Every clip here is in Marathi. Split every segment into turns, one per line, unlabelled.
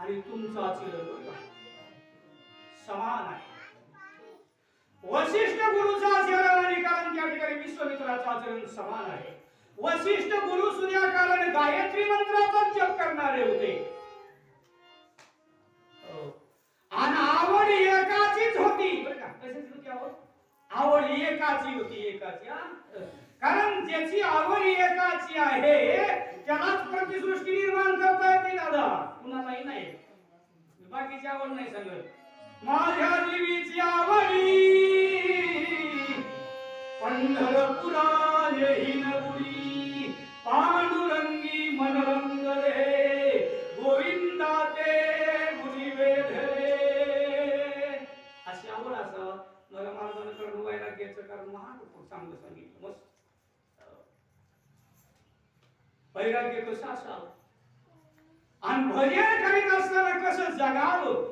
आणि तुमचं आचरण समान आहे. वशिष्ठ गुरुचा आचरण आणि कारण त्या ठिकाणी विश्वामित्राचं आचरण समान आहे. वशिष्ठ गुरु सुद्धा कारण गायत्री मंत्राचा जप करणारे होते आणि आवड एकाचीच होती बरं का. कशाची होती आवड? आवड एकाची होती, एकाची. कारण ज्याची आवड एकाची आहे त्यालाच प्रतिसृष्टी निर्माण करता येते दादा, कुणालाही नाही. बाकीची आवड नाही सांगत. माझ्या जीवीची आवडी पंढरपुरा येईन बुडी, पांडुरंगी मनरंग रे, गोविंदा ते बुधी वेधले. अशी आवड असावं. मला महाराजांना करून व्हायला घ्यायचं कारण महान चांगलं सांगितलं मस्त. वैराग्य कसं असावं आणि भजन करीत असताना कसं जगावं,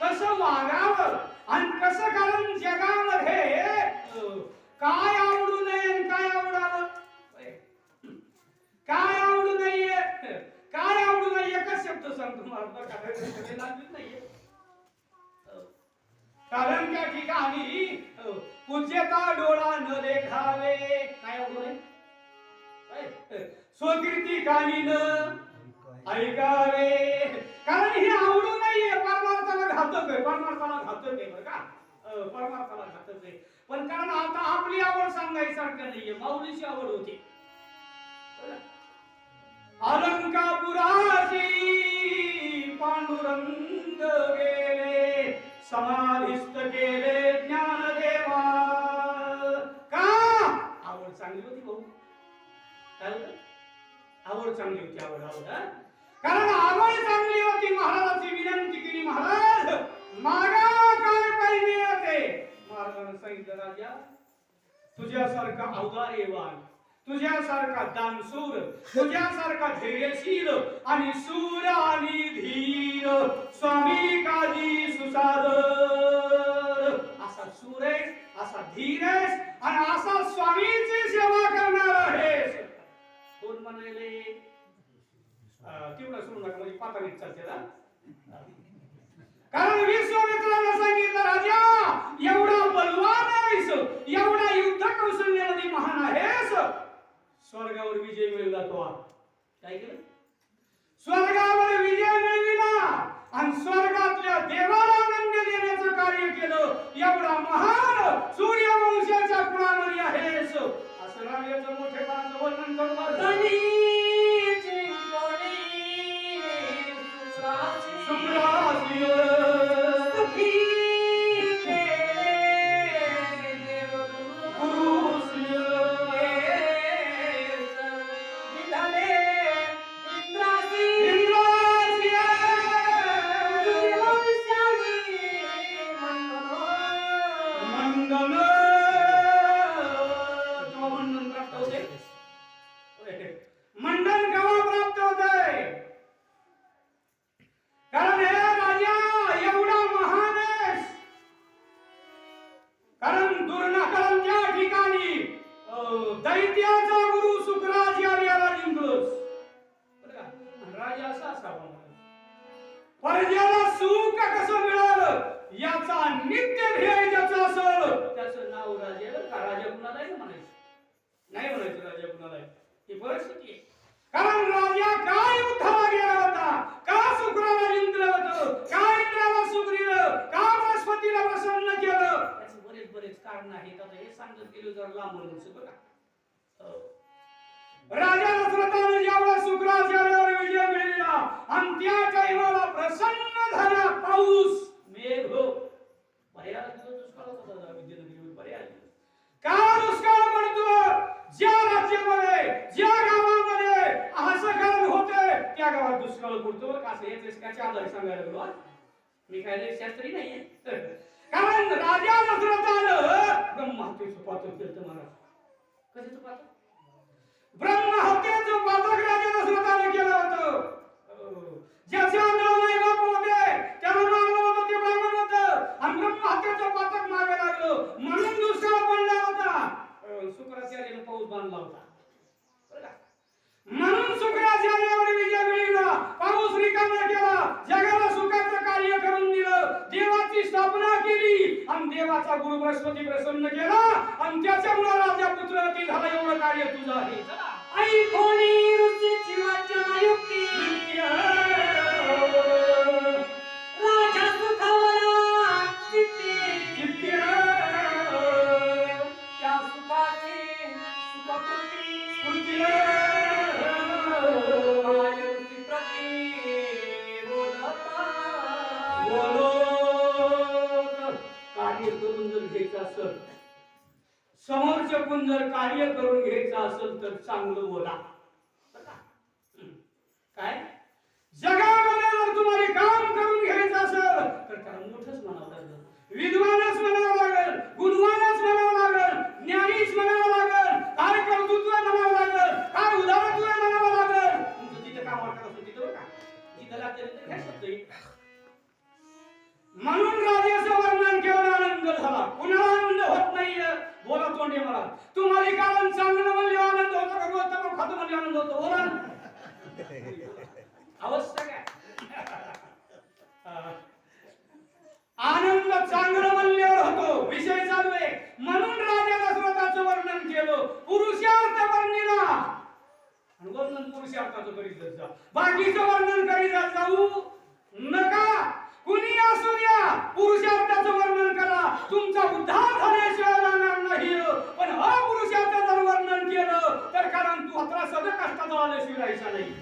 कसं वागावं आणि कसं कारण जगामध्ये काय आवडू नये काय आवडावं, काय आवडू नाहीये काय आवडू नये एकच शब्द सांगतो मला नाहीये. कारण त्या ठिकाणी पूज्यता डोळा न देखावे काय आवडू नये, स्वकीर्ती कानी न ऐकावे. कारण हे आवडू नाहीये परमार्थाला घातक आहे, परमार्थाला घातक आहे बरं का, परमार्थाला घातक आहे. पण कारण आता आपली आवड सांगायसारखं नाहीये, माऊलीची आवड होती. अलंकापुराची पांडुरंग गेले, समाधिस्थ केले ज्ञानदेवा. का आवड चांगली होती भाऊ, काय होतं? आवड चांगली होती, आवड. कारण आवड चांगली होती. महाराजांची विनंती केली, महाराज मागा काय पाहिजे ते. महाराजांना सांगितलं, राजा तुझ्यासारखा अवदार्यवान, तुझ्यासारखा दानशूर, तुझ्यासारखा धैर्यशील आणि शूर आणि धीर स्वामी काजी सुसादर असा शूर आहेस, असा धीर आहेस आणि असा स्वामीची सेवा करणार आहेस. कोण म्हणाले तेवढं सोडू नका म्हणजे पाताळीत चालते ना. कारण विश्वामित्राला सांगितलं, राजा एवढा बलवान आहेस, एवढा युद्ध कौशल्यामध्ये महान आहेस, स्वर्गावर विजय मिळवला. तो काय केलं? स्वर्गावर विजय मिळविला आणि स्वर्गातल्या देवाला आनंद देण्याचं कार्य केलं. एवढा महान सूर्यवंशाच्या कुळामध्ये आहेस असं राजाचं मोठेपणाचं वर्णन करतात. मंडन गावा प्राप्त होते. कारण हे राजा एवढा महान आहेस, कारण दुर्नाकरण त्या ठिकाणी दैत्याचा गुरु सुकराज याला जिंकलोस. राजा असा असावा, प्रजेला सुख कसं मिळालं याचा नित्य ध्येय ज्याचं असेल त्याचं नाव राजा. का राजा कुणाला म्हणायचं नाही, म्हणायचं राजा कुणाला. ही परिस्थिती आहे. कारण राजा काय युद्धाला गेला होता, का सुकराला जिंकलं होतं, का इंद्राला सुख दिलं, का बृहस्पतीला प्रसन्न केलं, त्याचे बरेच कारण आहेत. आता हे सांगत गेलो जर लांबून बघा. राजा दशरथाने ज्यावेळेला सुकराज यावर विजय मिळवला आणि त्या टाइमाला प्रसन्न झाला पाऊस मेघ पर्याय दुष्काळ होता. विद्यानगरीवर पर्याय का दुष्काळ पडतो? ज्या राज्यामध्ये ज्या गावामध्ये असं कारण होते त्या गावात दुष्काळ पडतो. असं याचे त्याच्या आधारे सांगायला लागलो. मी काय शास्त्री नाहीये. कारण राजा दशरथानं ब्रह्महत्येचं पातक केलं. महाराज कशाचं पातक? ब्रह्महत्येचं पातक राजा दशरथानं केलं होतं. ज्याच्या अंगावर बाप होते त्याला मारलं होतं, ते ब्राह्मण होतं आणि ब्रह्महत्येचं पातक मागायला लागलं म्हणून दुष्काळ पडला होता. शुक्राचार्याने पाऊस बांधला होता म्हणून शुक्राचार्यावर विजय मिळवला, पाऊस रिकामा केला. जग आणि देवाचा गुरु बृहस्पती प्रसन्न केला आणि त्याच्यामुळे राजा पुत्रवती झाला. एवढं कार्य तुझं आहे.
आई कोणी ऋषीची वाचना युक्ती राजा सुखावला चित्ती त्या सुखाची सुखकृती
स्फूर्ती
ऋषी प्रती बोलता
कार्य करून जर घ्यायचं असेल, समोरचं पण जर कार्य करून घ्यायचं असेल तर चांगलं बोला. काय जगामध्ये जर तुम्हाला काम करून घ्यायचं असेल तर त्याला मोठंच म्हणावं लागेल, विद्वानच म्हणावं लागेल, गुणवानच म्हणावं लागेल, ज्ञानीच म्हणावं लागेल, काय कर्तृत्व म्हणावं लागेल, काय उदारत्व म्हणावं लागेल. तुमचं जिथे काम वाटत असेल तिथे बघा, जिथे लागते तिथे घ्या शब्द. म्हणून राजाचं वर्णन केवळ आनंद झाला. कुणाला आनंद होत नाहीये बोला तोंडे मला. तुम्हाला कारण चांगलं म्हणले आनंद होतो का गोष्ट खातं म्हणले आनंद होतो बोला ना. आवश्यक आहे. आनंद चांगलं म्हणल्यावर होतो. विषय चालू आहे. म्हणून राजा दशरथाचं वर्णन केलं पुरुषार्थ वर्णिला आणि वर्णन पुरुषार्थाचं करीत जा. बाकीचं वर्णन करीत जाऊ नका. कुणी असू द्या पुरुषार्थाचं वर्णन करा. तुमचा उद्धार झाल्याशिवाय जाणार नाही. पण अपुरुषार्थाचं जर वर्णन केलं तर कारण तू अत्रा सगळं कष्टात आल्याशिवाय राहायचा नाही.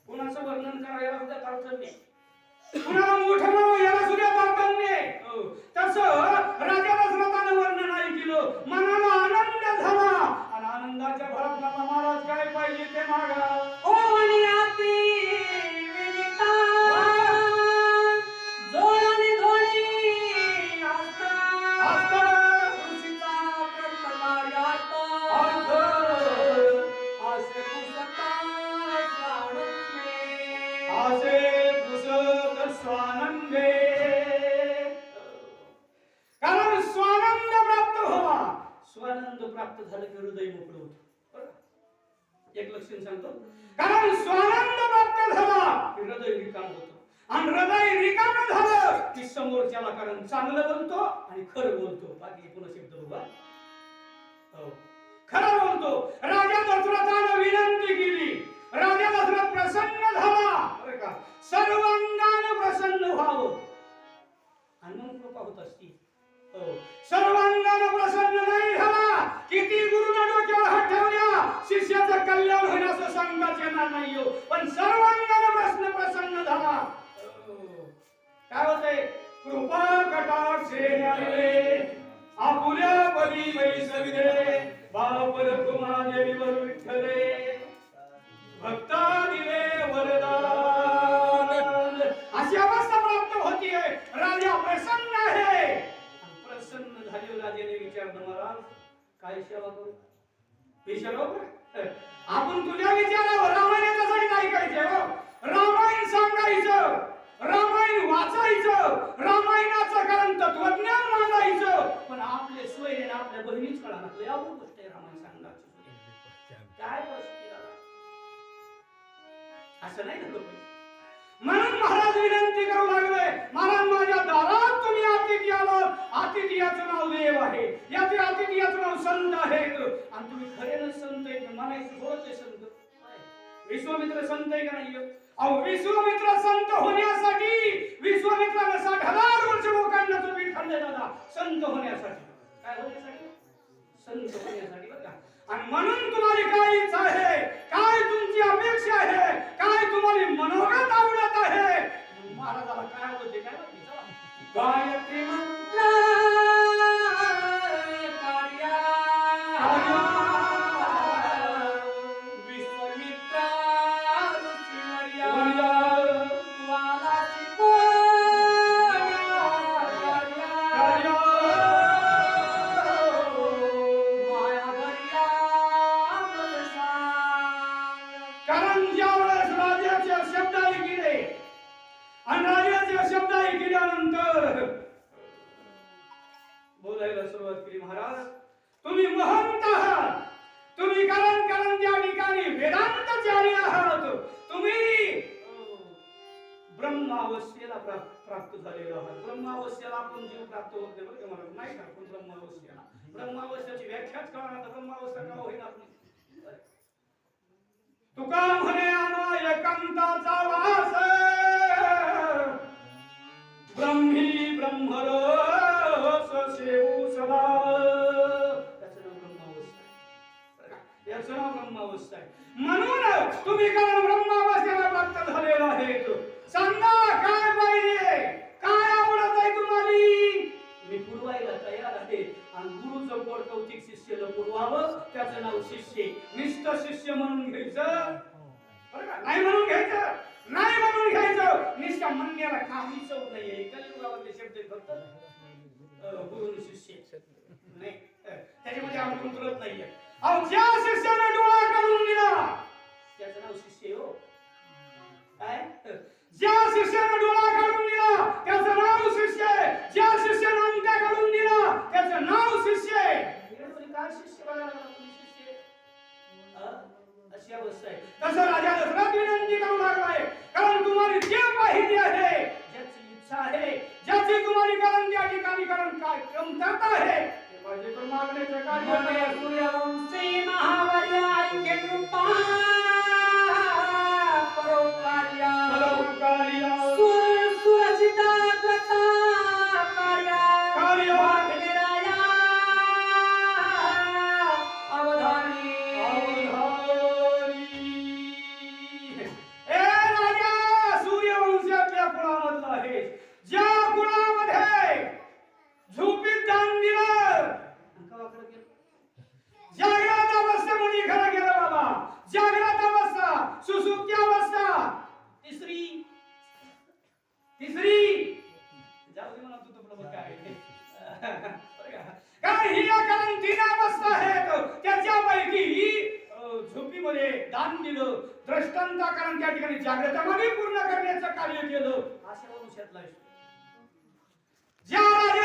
कुणाचं वर्णन करा याला सुद्धा तारतम्य, कुणाला मोठं म्हणू याला सुद्धा तारतम्य. तसं राजा दशरथानं वर्णन नाही केलं. मनाला आनंद झाला आणि आनंदाच्या भरात मला महाराज काय पाहिजे ते मागा.
ओ मनी आती विनिता जोडणी धोणी आस्था ऋषीचा ग्रंथकार्यार्थ आसे पुसता स्वानंदे
आसे पुसत स्वानंदे. कारण स्वानंद प्राप्त व्हावा. स्वानंद प्राप्त झालं की हृदय मोकळं होतं. एक लक्षण सांगतो, कारण स्वानंद प्राप्त झाला की हृदय रिकाम होतं आणि हृदय रिकाम झालं की समोरच्याला कारण चांगलं बोलतो आणि खरं बोलतो. बाकी पुन्हा शब्द बघा. हो खरं बोलतो. राजा दशरथानं विनंती केली. राजा दशरथ प्रसन्न झाला बरं का. सर्वांगाने प्रसन्न व्हावं आणि मग कृपा होत असती. हो सर्वांगाने प्रसन्न नाही झाला. किती गुरुने डोक्यावर हात ठेवल्या शिष्याचं कल्याण होईल असं सांगताच येणार नाही. पण सर्वांगाने प्रसन्न झाला. काय होतंय कृपा कटाक्षे न्यायले आपुल्या पदी वैसविले बापर तुम्हा देवीवर विठ्ठले भक्ता दिले वरदान. अशी अवस्था प्राप्त होतीये. राजा प्रसन्न आहे. प्रसन्न झाले राजाने विचारलं महाराज काय सेवा करू. विचार आपण तुझ्या विचारावर रामायणासाठी नाही ऐकायचं. रामायण सांगायचं, रामायण वाचायचं, रामायणाचं कारण तत्वज्ञान मांडायचं. पण आपले सोयरे आपल्या बहिणीच कळा लागले यावर गोष्ट आहे रामायण सांगायचं. काय परिस्थिती असं नाही ना. म्हणून महाराज विनंती करू लागले महाराज माझ्या दारात तुम्ही अतिथी आलात. अतिथीयाचं नाव देव आहे. याचे अतिथीयाचं नाव संत आहेत आणि तुम्ही खरे संत आहेत म्हणायचं थोडंच संत. विश्वामित्र संत आहे का नाही. अहो विश्वामित्र संत होण्यासाठी विश्वामित्राने 60,000 वर्ष लोकांना तुम्ही खाल्ले दादा संत होण्यासाठी. काय होण्यासाठी संत होण्यासाठी बघा. आणि म्हणून तुम्हाला काय इच्छा आहे, काय तुमची अपेक्षा आहे, काय तुम्हाला मनोगत आवडत आहे. महाराजाला काय आवडते काय माहिती. गायत्री मंत्र
विश्वामित्रा
कारण ज्यावेळेस राजाचे शब्द ऐकले आणि राजाचे शब्द ऐकल्यानंतर बोलायला सुरुवात केली. महाराज तुम्ही महंत आहात. तुम्ही कारण ज्या ठिकाणी वेदांतचार्य आहात. तुम्ही ब्रह्मावस्थेला प्राप्त प्राप्त झालेला आहे. ब्रह्मावस्थेला आपण जीव प्राप्त होत नाही बरं का मला नाही का पण ब्रह्मावस्थेची व्याख्याच कळणार तर ब्रह्मावस्था का होईना आपली. तुका म्हणे आम्हा एकांताचा वास ब्रह्मी ब्रह्मरस सेवू सदा. त्याचं नाव ब्रह्मावस्था आहे. म्हणून तुम्ही कारण ब्रह्मावस्थेला प्राप्त झालेला आहे. सांगा काय पाहिजे, काय आवडत आहे तुम्हाला? मी पुरवायला तयार आहे. आणि गुरुचं पोट कौतिक शिष्याला पुरवावं, त्याचं नाव शिष्य. निष्ठ शिष्य म्हणून घ्यायचं बरं का, नाही म्हणून घ्यायचं, नाही म्हणून घ्यायचं. निष्ठा म्हणण्याला काही चव नाहीये. कलियुगावरले शब्द फक्त गुरु शिष्य नाही, त्याच्यामध्ये आपण उतरत नाहीये. अहो ज्या शिष्याने डोळा काढून दिला त्याचं नाव शिष्य हो. काय ज्या शिष्याने डोळा काढून दिला त्याचं नाव शिष्य. ज्या शिष्याने अंगठा काढून दिला त्याचं नाव शिष्य. काय शिष्य बघायला शिष्य अशी अवस्था आहे. तसं राजा दशरथ विनंती करू लागलाय, कारण तुम्हाला जे पाहिजे आहे, ज्याची इच्छा आहे, ज्याची तुम्हाला कारण त्या ठिकाणी कारण काय कमतरता आहे ते पाहिजे तर मागण्याचं कार्य.
सूर्यवंशी महावर्य ऐक्य कृपा परोपकार्य सुरसिता कृता कार्य वाग्निराया अवधानी.
ए राजा, सूर्यवंशातल्या कुळामधला आहे. ज्या कुळामध्ये झोपीत दान दिलं, जागृत अवस्थेमध्ये खरं गेलं बाबा. जागृत अवस्था, सुसुप्ती अवस्था, तिसरी जाऊ दे मला तू तुला काय कारण ही कारण तीन अवस्था आहेत. त्याच्यापैकी झोपीमध्ये दान दिलं, दृष्टांता कारण त्या ठिकाणी जागृतामध्ये पूर्ण करण्याचं कार्य केलं. अशा वंशातला ज्या राजा